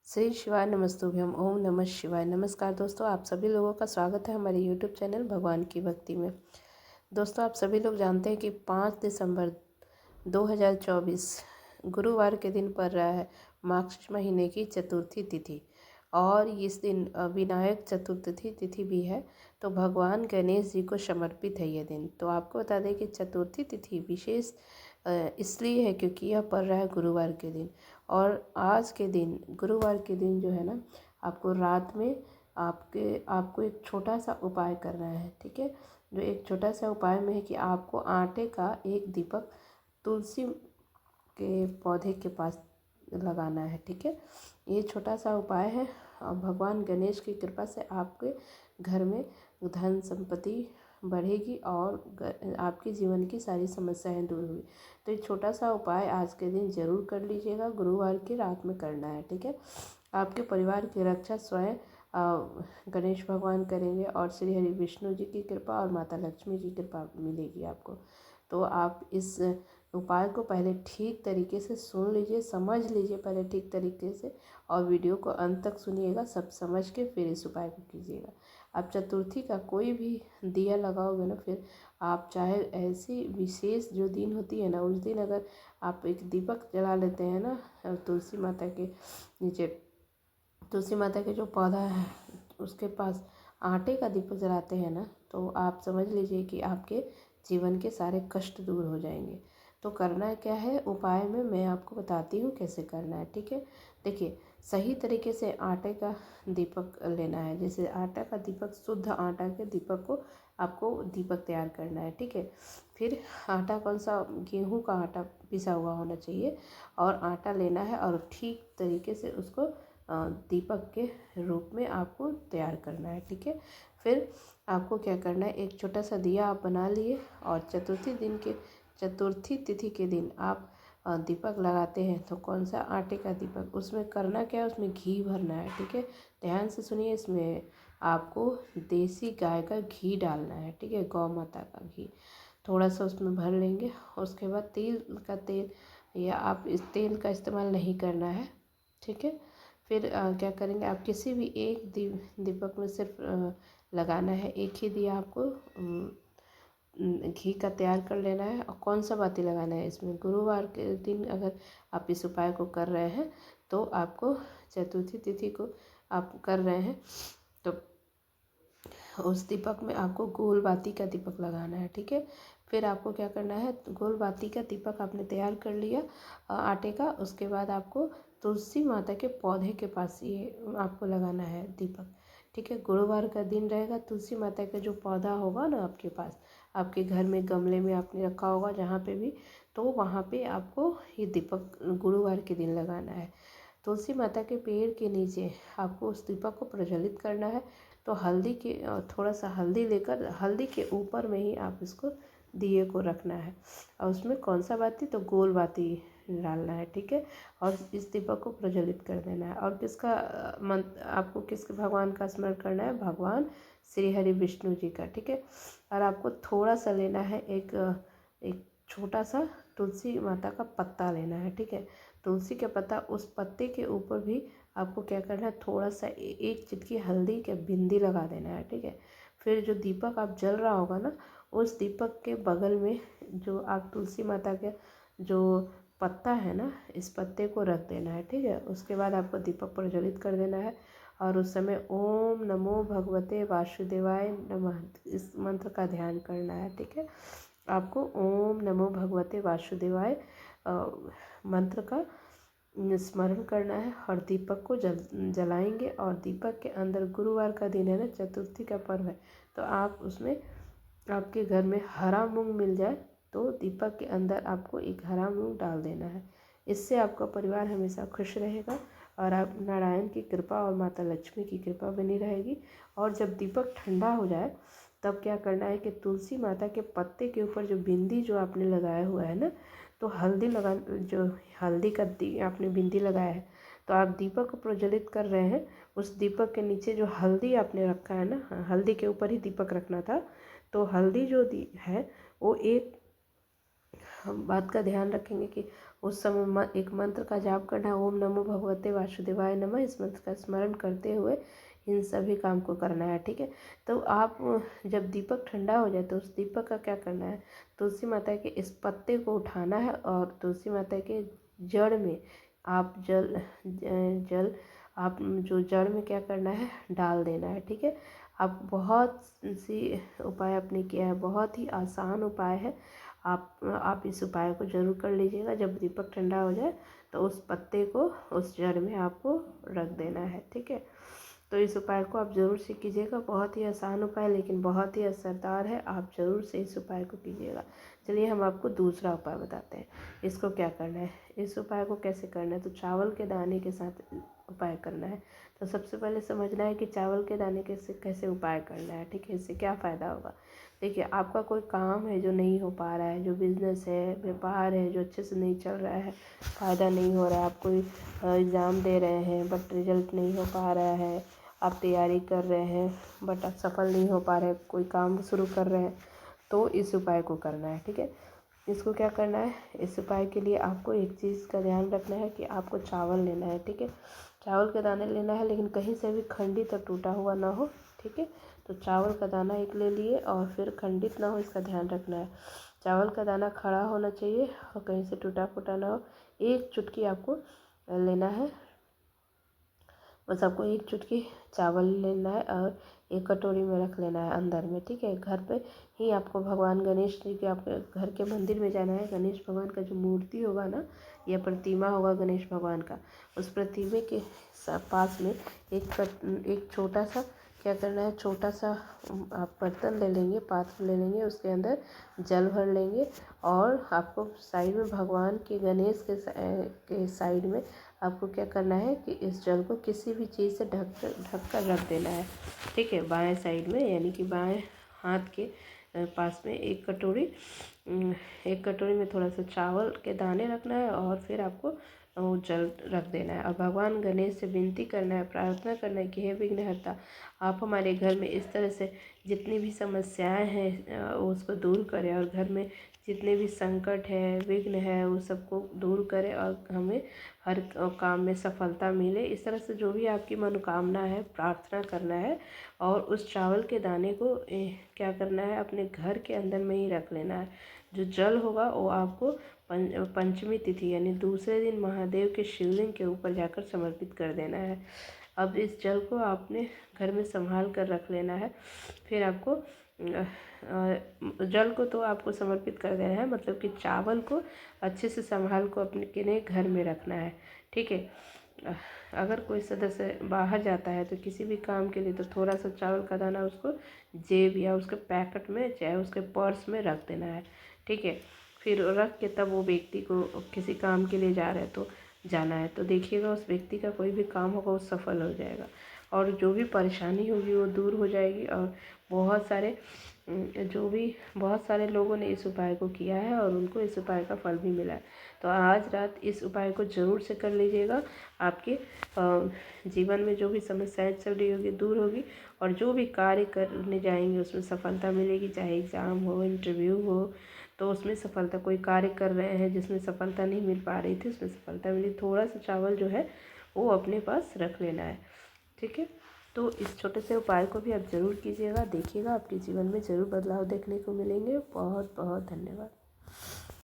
श्री शिवाय नमस्तुभ्यम ओम नमः शिवाय। नमस्कार दोस्तों, आप सभी लोगों का स्वागत है हमारे यूट्यूब चैनल भगवान की भक्ति में। दोस्तों, आप सभी लोग जानते हैं कि 5 दिसंबर 2024 गुरुवार के दिन पड़ रहा है मार्च महीने की चतुर्थी तिथि। और इस दिन विनायक चतुर्थी तिथि भी है, तो भगवान गणेश जी को समर्पित है ये दिन। तो आपको बता दें कि चतुर्थी तिथि विशेष इसलिए है क्योंकि यह पड़ रहा है गुरुवार के दिन। और आज के दिन गुरुवार के दिन जो है ना, आपको रात में आपको एक छोटा सा उपाय करना है। ठीक है, जो एक छोटा सा उपाय में है कि आपको आटे का एक दीपक तुलसी के पौधे के पास लगाना है। ठीक है, ये छोटा सा उपाय है और भगवान गणेश की कृपा से आपके घर में धन संपत्ति बढ़ेगी और आपके जीवन की सारी समस्याएं दूर हुई। तो ये छोटा सा उपाय आज के दिन ज़रूर कर लीजिएगा, गुरुवार की रात में करना है। ठीक है, आपके परिवार की रक्षा स्वयं गणेश भगवान करेंगे और श्री हरि विष्णु जी की कृपा और माता लक्ष्मी जी की कृपा मिलेगी आपको। तो आप इस उपाय को पहले ठीक तरीके से सुन लीजिए, समझ लीजिए पहले ठीक तरीके से, और वीडियो को अंत तक सुनिएगा, सब समझ के फिर इस उपाय को कीजिएगा। आप चतुर्थी का कोई भी दिया लगाओगे ना, फिर आप चाहे ऐसी विशेष जो दिन होती है ना, उस दिन अगर आप एक दीपक जला लेते हैं ना तुलसी माता के नीचे, तुलसी माता के जो पौधा है उसके पास आटे का दीपक जलाते हैं ना, तो आप समझ लीजिए कि आपके जीवन के सारे कष्ट दूर हो जाएंगे। तो करना क्या है उपाय में मैं आपको बताती हूँ कैसे करना है। ठीक है, देखिए सही तरीके से आटे का दीपक लेना है। जैसे आटा का दीपक, शुद्ध आटा के दीपक को आपको दीपक तैयार करना है। ठीक है, फिर आटा कौन सा, गेहूं का आटा पिसा हुआ होना चाहिए, और आटा लेना है और ठीक तरीके से उसको दीपक के रूप में आपको तैयार करना है। ठीक है, फिर आपको क्या करना है, एक छोटा सा दिया आप बना लिए और चतुर्थी तिथि के दिन आप दीपक लगाते हैं तो कौन सा आटे का दीपक, उसमें करना क्या है, उसमें घी भरना है। ठीक है, ध्यान से सुनिए, इसमें आपको देसी गाय का घी डालना है। ठीक है, गौ माता का घी थोड़ा सा उसमें भर लेंगे। उसके बाद तेल या आप इस तेल का इस्तेमाल नहीं करना है। ठीक है, फिर क्या करेंगे, आप किसी भी एक दीपक में सिर्फ लगाना है, एक ही दिया आपको घी का तैयार कर लेना है। और कौन सा बाती लगाना है इसमें, गुरुवार के दिन अगर आप इस उपाय को कर रहे हैं तो आपको चतुर्थी तिथि को आप कर रहे हैं तो उस दीपक में आपको गोल बाती का दीपक लगाना है। ठीक है, फिर आपको क्या करना है, गोल बाती का दीपक आपने तैयार कर लिया आटे का, उसके बाद आपको तुलसी माता के पौधे के पास ये आपको लगाना है दीपक। ठीक है, गुरुवार का दिन रहेगा, तुलसी माता का जो पौधा होगा ना आपके पास, आपके घर में गमले में आपने रखा होगा जहाँ पे भी, तो वहाँ पे आपको ये दीपक गुरुवार के दिन लगाना है। तुलसी माता के पेड़ के नीचे आपको उस दीपक को प्रज्वलित करना है। तो हल्दी के थोड़ा सा हल्दी लेकर हल्दी के ऊपर में ही आप इसको दिए को रखना है, और उसमें कौन सा बाती, तो गोल बाती डालना है। ठीक है, और इस दीपक को प्रज्वलित कर देना है। और किसका मंत्र, आपको किसके भगवान का स्मरण करना है, भगवान श्री हरि विष्णु जी का। ठीक है, और आपको थोड़ा सा लेना है, एक छोटा सा तुलसी माता का पत्ता लेना है। ठीक है, तुलसी के पत्ता, उस पत्ते के ऊपर भी आपको क्या करना है, थोड़ा सा एक चिटकी हल्दी के बिंदी लगा देना है। ठीक है, फिर जो दीपक आप जल रहा होगा ना, उस दीपक के बगल में जो आप तुलसी माता के जो पत्ता है ना, इस पत्ते को रख देना है। ठीक है, उसके बाद आपको दीपक प्रज्वलित कर देना है और उस समय ओम नमो भगवते वासुदेवाय नमः इस मंत्र का ध्यान करना है। ठीक है, आपको ओम नमो भगवते वासुदेवाय मंत्र का स्मरण करना है और दीपक को जलाएंगे। और दीपक के अंदर, गुरुवार का दिन है ना, चतुर्थी का पर्व है, तो आप उसमें आपके घर में हरा मूंग मिल जाए तो दीपक के अंदर आपको एक हरा मूंग डाल देना है। इससे आपका परिवार हमेशा खुश रहेगा और आप नारायण की कृपा और माता लक्ष्मी की कृपा बनी रहेगी। और जब दीपक ठंडा हो जाए तब क्या करना है कि तुलसी माता के पत्ते के ऊपर जो बिंदी जो आपने लगाया हुआ है ना, तो जो हल्दी का आपने बिंदी लगाया है, तो आप दीपक को प्रज्वलित कर रहे हैं, उस दीपक के नीचे जो हल्दी आपने रखा है ना, हल्दी के ऊपर ही दीपक रखना था, तो हल्दी जो है वो एक हम बात का ध्यान रखेंगे कि उस समय एक मंत्र का जाप करना है, ओम नमो भगवते वासुदेवाय नमः। इस मंत्र का स्मरण करते हुए इन सभी काम को करना है, ठीक है। तो आप जब दीपक ठंडा हो जाए तो उस दीपक का क्या करना है, तुलसी माता के इस पत्ते को उठाना है और तुलसी माता के जड़ में आप जल आप जो जड़ में क्या करना है, डाल देना है, ठीक है। आप बहुत सी उपाय आपने किया है, बहुत ही आसान उपाय है। आप इस उपाय को ज़रूर कर लीजिएगा। जब दीपक ठंडा हो जाए तो उस पत्ते को उस जड़ में आपको रख देना है, ठीक है। तो इस उपाय को आप ज़रूर से कीजिएगा। बहुत ही आसान उपाय लेकिन बहुत ही असरदार है। आप ज़रूर से इस उपाय को कीजिएगा। चलिए हम आपको दूसरा उपाय बताते हैं। इसको क्या करना है, इस उपाय को कैसे करना है। तो चावल के दाने के साथ उपाय करना है। तो सबसे पहले समझना है कि चावल के दाने कैसे कैसे उपाय करना है, ठीक है। इससे क्या फ़ायदा होगा। देखिए, आपका कोई काम है जो नहीं हो पा रहा है, जो बिज़नेस है, व्यापार है जो अच्छे से नहीं चल रहा है, फ़ायदा नहीं हो रहा है, आप कोई एग्ज़ाम दे रहे हैं बट रिज़ल्ट नहीं हो पा रहा है, आप तैयारी कर रहे हैं बट आप सफल नहीं हो पा रहे, कोई काम शुरू कर रहे हैं, तो इस उपाय को करना है, ठीक है। इसको क्या करना है, इस उपाय के लिए आपको एक चीज़ का ध्यान रखना है कि आपको चावल लेना है, ठीक है। चावल के दाने लेना है लेकिन कहीं से भी खंडित और टूटा हुआ ना हो, ठीक है। तो चावल का दाना एक ले लिए और फिर खंडित ना हो, इसका ध्यान रखना है। चावल का दाना खड़ा होना चाहिए और कहीं से टूटा फूटा ना हो। एक चुटकी आपको लेना है, बस आपको एक चुटकी चावल लेना है और एक कटोरी में रख लेना है अंदर में, ठीक है। घर पे ही आपको भगवान गणेश जी के आपके घर के मंदिर में जाना है। गणेश भगवान का जो मूर्ति होगा ना या प्रतिमा होगा गणेश भगवान का, उस प्रतिमे के पास में एक छोटा सा क्या करना है, छोटा सा आप बर्तन ले लेंगे, पात्र ले लेंगे, उसके अंदर जल भर लेंगे और आपको साइड में भगवान के गणेश के साइड में आपको क्या करना है कि इस जल को किसी भी चीज़ से ढक कर रख देना है, ठीक है। बाएं साइड में यानी कि बाएं हाथ के पास में एक कटोरी में थोड़ा सा चावल के दाने रखना है और फिर आपको वो जल रख देना है और भगवान गणेश से विनती करना है, प्रार्थना करना है कि हे विघ्नहर्ता, आप हमारे घर में इस तरह से जितनी भी समस्याएं हैं उसको दूर करें और घर में जितने भी संकट है, विघ्न है, वो सबको दूर करें और हमें हर काम में सफलता मिले। इस तरह से जो भी आपकी मनोकामना है प्रार्थना करना है और उस चावल के दाने को क्या करना है, अपने घर के अंदर में ही रख लेना है। जो जल होगा वो आपको पंचमी तिथि यानी दूसरे दिन महादेव के शिवलिंग के ऊपर जाकर समर्पित कर देना है। अब इस जल को आपने घर में संभाल कर रख लेना है। फिर आपको जल को तो आपको समर्पित कर देना है, मतलब कि चावल को अच्छे से संभाल को अपने के लिए घर में रखना है, ठीक है। अगर कोई सदस्य बाहर जाता है तो किसी भी काम के लिए तो थोड़ा सा चावल का दाना उसको जेब या उसके पैकेट में चाहे उसके पर्स में रख देना है, ठीक है। फिर रख के तब वो व्यक्ति को किसी काम के लिए जा रहा है तो जाना है, तो देखिएगा उस व्यक्ति का कोई भी काम होगा वो सफल हो जाएगा और जो भी परेशानी होगी वो दूर हो जाएगी। और बहुत सारे लोगों ने इस उपाय को किया है और उनको इस उपाय का फल भी मिला है। तो आज रात इस उपाय को ज़रूर से कर लीजिएगा। आपके जीवन में जो भी समस्याएं चल रही होगी दूर होगी और जो भी कार्य करने जाएंगे उसमें सफलता मिलेगी। चाहे एग्ज़ाम हो, इंटरव्यू हो, तो उसमें सफलता, कोई कार्य कर रहे हैं जिसमें सफलता नहीं मिल पा रही थी उसमें सफलता मिली। थोड़ा सा चावल जो है वो अपने पास रख लेना है, ठीक है। तो इस छोटे से उपाय को भी आप ज़रूर कीजिएगा, देखिएगा आपके जीवन में ज़रूर बदलाव देखने को मिलेंगे। बहुत बहुत धन्यवाद।